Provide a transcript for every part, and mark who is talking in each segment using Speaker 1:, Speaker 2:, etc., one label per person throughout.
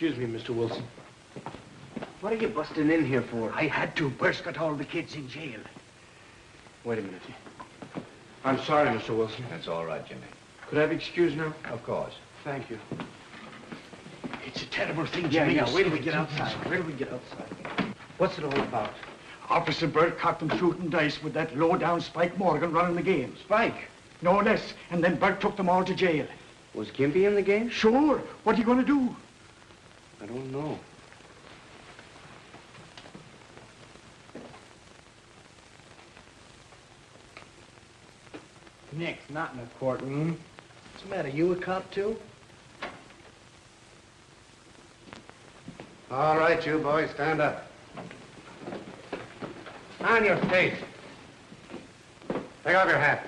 Speaker 1: Excuse me, Mr. Wilson. What are you busting in here for?
Speaker 2: I had to. Burst got all the kids in jail.
Speaker 1: Wait a minute. I'm sorry, Mr. Wilson.
Speaker 3: That's all right, Jimmy.
Speaker 1: Could I have excuse now?
Speaker 3: Of course.
Speaker 1: Thank you.
Speaker 2: It's a terrible thing,
Speaker 1: Yeah,
Speaker 2: Jimmy.
Speaker 1: yeah, wait till we get outside. Wait till we get outside. What's it all about?
Speaker 2: Officer Burt caught them shooting dice with that low-down Spike Morgan running the game.
Speaker 1: Spike.
Speaker 2: No less. And then Burt took them all to jail.
Speaker 1: Was Gimpy in the game?
Speaker 2: Sure. What are you going to do?
Speaker 1: I don't know.
Speaker 4: Nick's not in the courtroom. What's the matter? You a cop, too?
Speaker 3: All right, you boys, stand up. On your feet. Take off your hat.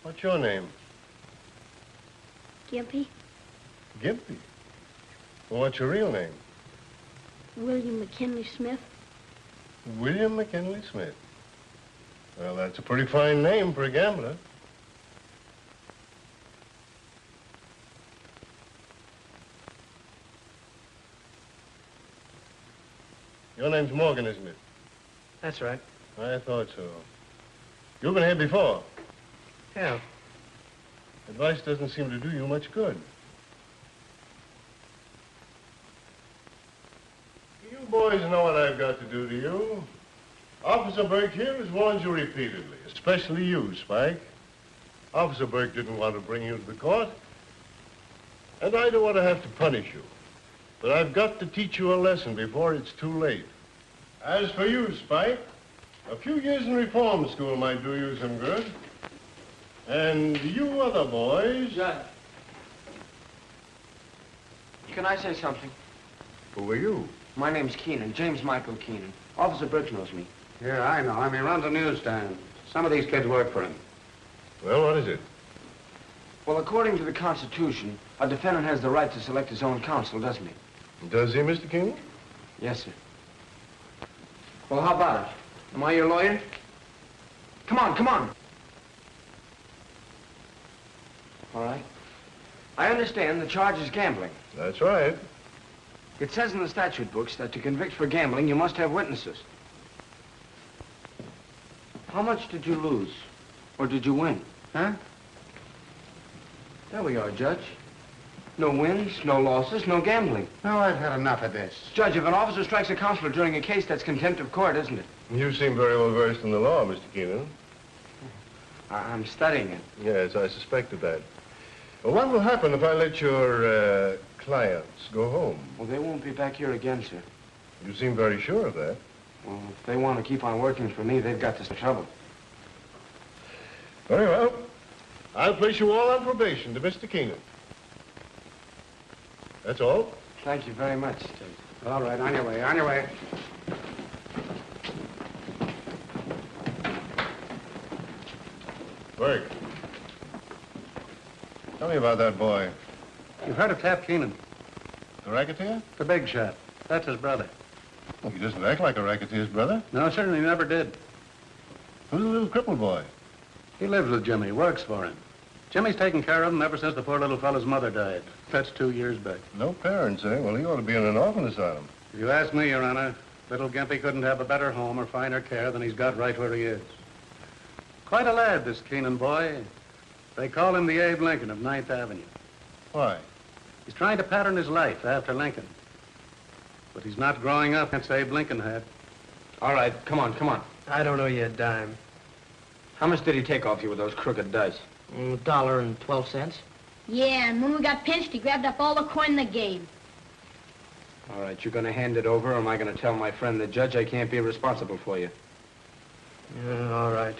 Speaker 5: What's your name?
Speaker 6: Gimpy?
Speaker 5: Gimpy. Well, what's your real name?
Speaker 6: William McKinley Smith.
Speaker 5: William McKinley Smith. Well, that's a pretty fine name for a gambler. Your name's Morgan, isn't it?
Speaker 4: That's right.
Speaker 5: I thought so. You've been here before.
Speaker 4: Yeah.
Speaker 5: Advice doesn't seem to do you much good. You boys know what I've got to do to you. Officer Burke here has warned you repeatedly, especially you, Spike. Officer Burke didn't want to bring you to the court, and I don't want to have to punish you. But I've got to teach you a lesson before it's too late. As for you, Spike, a few years in reform school might do you some good. And you other boys...
Speaker 1: Judge. Can I say something?
Speaker 3: Who are you?
Speaker 1: My name's Keenan, James Michael Keenan. Officer Brooks knows me.
Speaker 3: Yeah, I know him. He runs a newsstand. Some of these kids work for him.
Speaker 5: Well, what is it?
Speaker 1: Well, according to the Constitution, a defendant has the right to select his own counsel, doesn't he?
Speaker 5: Does he, Mr. Keenan?
Speaker 1: Yes, sir. Well, how about it? Am I your lawyer? Come on, come on. All right. I understand the charge is gambling.
Speaker 5: That's right.
Speaker 1: It says in the statute books that to convict for gambling, you must have witnesses. How much did you lose? Or did you win?
Speaker 3: Huh?
Speaker 1: There we are, Judge. No wins, no losses, no gambling.
Speaker 3: No, I've had enough of this.
Speaker 1: Judge, if an officer strikes a counselor during a case, that's contempt of court, isn't it?
Speaker 5: You seem very well versed in the law, Mr. Keenan.
Speaker 1: I'm studying it.
Speaker 5: Yes, I suspected that. Well, what will happen if I let your clients go home?
Speaker 1: Well, they won't be back here again, sir.
Speaker 5: You seem very sure of that.
Speaker 1: Well, if they want to keep on working for me, they've got this trouble.
Speaker 5: Very well. I'll place you all on probation to Mr. Keenan. That's all.
Speaker 1: Thank you very much, Judge.
Speaker 3: All right, on your way, on your way.
Speaker 5: Burke. Tell me about that boy.
Speaker 3: You've heard of Tap Keenan,
Speaker 5: The racketeer?
Speaker 3: the big shot. That's his brother.
Speaker 5: Well, he doesn't act like a racketeer's brother.
Speaker 3: No, certainly never did.
Speaker 5: Who's the little crippled boy?
Speaker 3: He lives with Jimmy, works for him. Jimmy's taken care of him ever since the poor little fellow's mother died. That's 2 years back.
Speaker 5: No parents, eh? Well, he ought to be in an orphan asylum.
Speaker 3: If you ask me, Your Honor, little Gimpy couldn't have a better home or finer care than he's got right where he is. Quite a lad, this Keenan boy. They call him the Abe Lincoln of 9th Avenue.
Speaker 5: Why?
Speaker 3: He's trying to pattern his life after Lincoln. But he's not growing up as Abe Lincoln had.
Speaker 1: All right, come on, come on.
Speaker 4: I don't owe you a dime.
Speaker 1: How much did he take off you with those crooked dice?
Speaker 4: $1.12.
Speaker 6: Yeah, and when we got pinched, he grabbed up all the coin in the game.
Speaker 1: All right, you're gonna hand it over, or am I gonna tell my friend the judge I can't be responsible for you?
Speaker 4: Yeah, all right.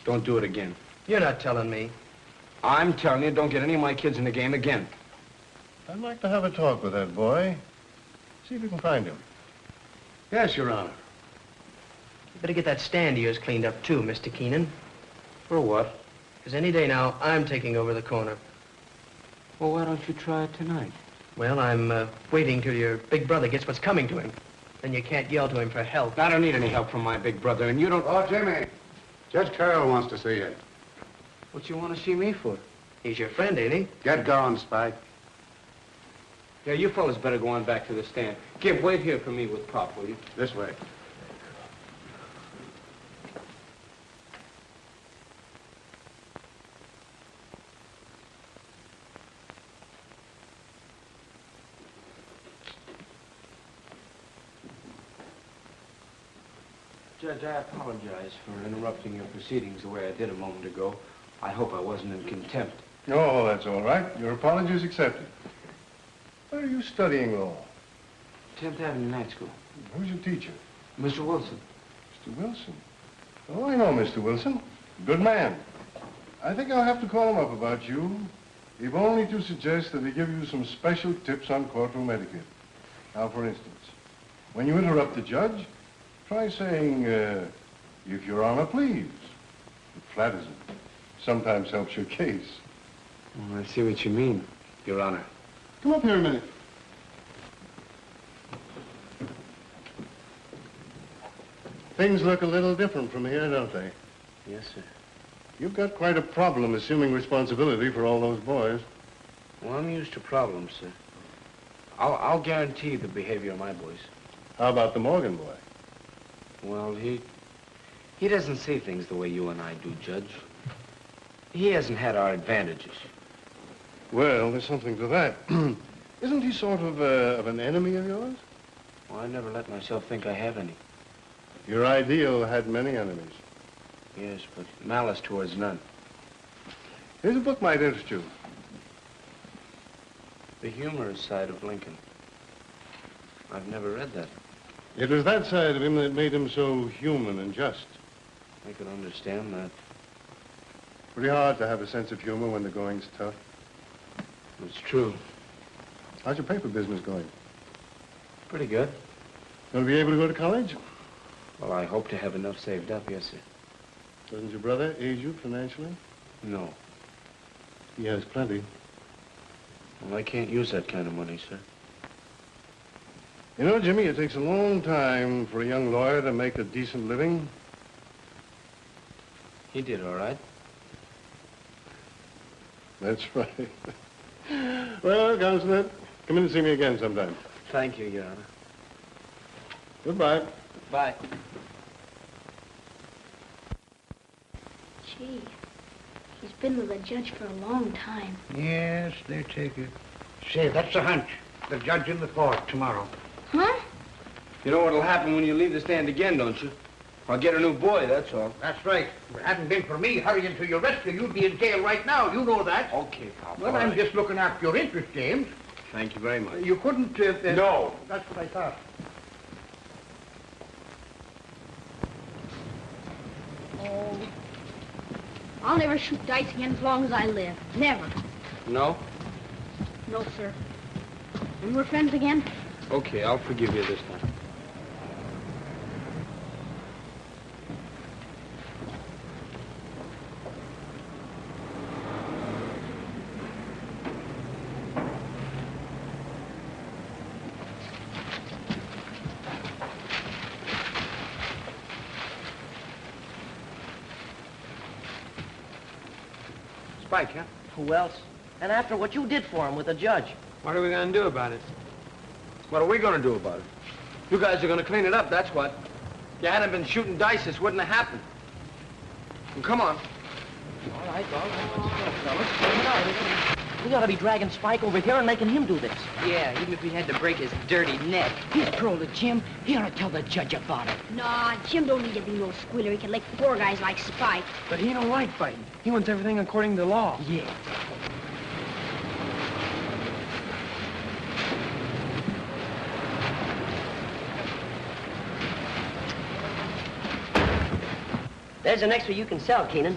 Speaker 1: Don't do it again.
Speaker 4: You're not telling me.
Speaker 1: I'm telling you, don't get any of my kids in the game again.
Speaker 5: I'd like to have a talk with that boy. See if you can find him.
Speaker 3: Yes, Your Honor.
Speaker 4: You better get that stand of yours cleaned up, too, Mr. Keenan.
Speaker 1: For what?
Speaker 4: Because any day now, I'm taking over the corner.
Speaker 1: Well, why don't you try it tonight?
Speaker 4: Well, I'm waiting till your big brother gets what's coming to him. Then you can't yell to him for help.
Speaker 1: I don't need any help from my big brother, and you don't...
Speaker 3: Oh, Jimmy. Judge Carroll wants to see you.
Speaker 1: What you want to see me for?
Speaker 4: He's your friend, ain't he?
Speaker 3: Get going, Spike.
Speaker 1: Yeah, you fellas better go on back to the stand. Gib, wait here for me with Pop, will you?
Speaker 3: This way.
Speaker 1: Judge, I apologize for interrupting your proceedings the way I did a moment ago. I hope I wasn't in contempt.
Speaker 5: Oh, that's all right. Your apology is accepted. Where are you studying law?
Speaker 1: 10th Avenue Night School.
Speaker 5: Who's your teacher?
Speaker 1: Mr. Wilson.
Speaker 5: Mr. Wilson. Oh, I know Mr. Wilson. Good man. I think I'll have to call him up about you, if only to suggest that he give you some special tips on courtroom etiquette. Now, for instance, when you interrupt the judge, try saying, if Your Honor, please. It flatters him. Sometimes helps your case.
Speaker 1: Well, I see what you mean, Your Honor.
Speaker 5: Come up here a minute. Things look a little different from here, don't they?
Speaker 1: Yes, sir.
Speaker 5: You've got quite a problem assuming responsibility for all those boys.
Speaker 1: Well, I'm used to problems, sir. I'll guarantee the behavior of my boys.
Speaker 5: How about the Morgan boy?
Speaker 1: Well, he doesn't see things the way you and I do, Judge. He hasn't had our advantages.
Speaker 5: Well, there's something to that. Isn't he sort of an enemy of yours?
Speaker 1: Well, I never let myself think I have any.
Speaker 5: Your ideal had many enemies.
Speaker 1: Yes, but malice towards none.
Speaker 5: Here's a book might interest you.
Speaker 1: The humorous side of Lincoln. I've never read that.
Speaker 5: It was that side of him that made him so human and just.
Speaker 1: I could understand that.
Speaker 5: Pretty hard to have a sense of humor when the going's tough.
Speaker 1: It's true.
Speaker 5: How's your paper business going?
Speaker 1: Pretty good.
Speaker 5: Gonna be able to go to college?
Speaker 1: Well, I hope to have enough saved up, yes, sir.
Speaker 5: Doesn't your brother aid you financially?
Speaker 1: No.
Speaker 5: He has plenty.
Speaker 1: Well, I can't use that kind of money, sir.
Speaker 5: You know, Jimmy, it takes a long time for a young lawyer to make a decent living.
Speaker 1: He did all right.
Speaker 5: That's right. Well, Consulate, come in and see me again sometime.
Speaker 1: Thank you, Your Honor.
Speaker 5: Goodbye.
Speaker 1: Bye.
Speaker 6: Gee, he's been with the judge for a long time.
Speaker 7: Yes, they take it. Say, that's a hunch. The judge in the court tomorrow.
Speaker 6: Huh?
Speaker 1: You know what'll happen when you leave the stand again, don't you? I'll get a new boy, that's all.
Speaker 7: That's right. If it hadn't been for me hurrying to your rescue, you'd be in jail right now. You know that.
Speaker 1: Okay, Pop.
Speaker 7: Well,
Speaker 1: all
Speaker 7: I'm
Speaker 1: right.
Speaker 7: just looking after your interest, James.
Speaker 1: Thank you very much.
Speaker 7: You couldn't...
Speaker 1: No.
Speaker 7: That's what I thought.
Speaker 6: Oh. I'll never shoot dice again as long as I live. Never.
Speaker 1: No?
Speaker 6: No, sir. And we're friends again?
Speaker 1: Okay, I'll forgive you this time. Spike, huh?
Speaker 8: Who else? And after what you did for him with the judge.
Speaker 1: What are we going to do about it? What are we going to do about it? You guys are going to clean it up, that's what. If you hadn't been shooting dice, this wouldn't have happened. Well, come on.
Speaker 8: All right, let's go, fellas. Clean it up. We ought to be dragging Spike over here and making him do this.
Speaker 9: Yeah, even if we had to break his dirty neck.
Speaker 8: He's paroled to Jim. He ought to tell the judge about it.
Speaker 6: Nah, Jim don't need to be no squealer. He can lick poor guys like Spike.
Speaker 9: But he don't like fighting. He wants everything according to law.
Speaker 8: Yeah.
Speaker 10: There's an extra you can sell, Keenan.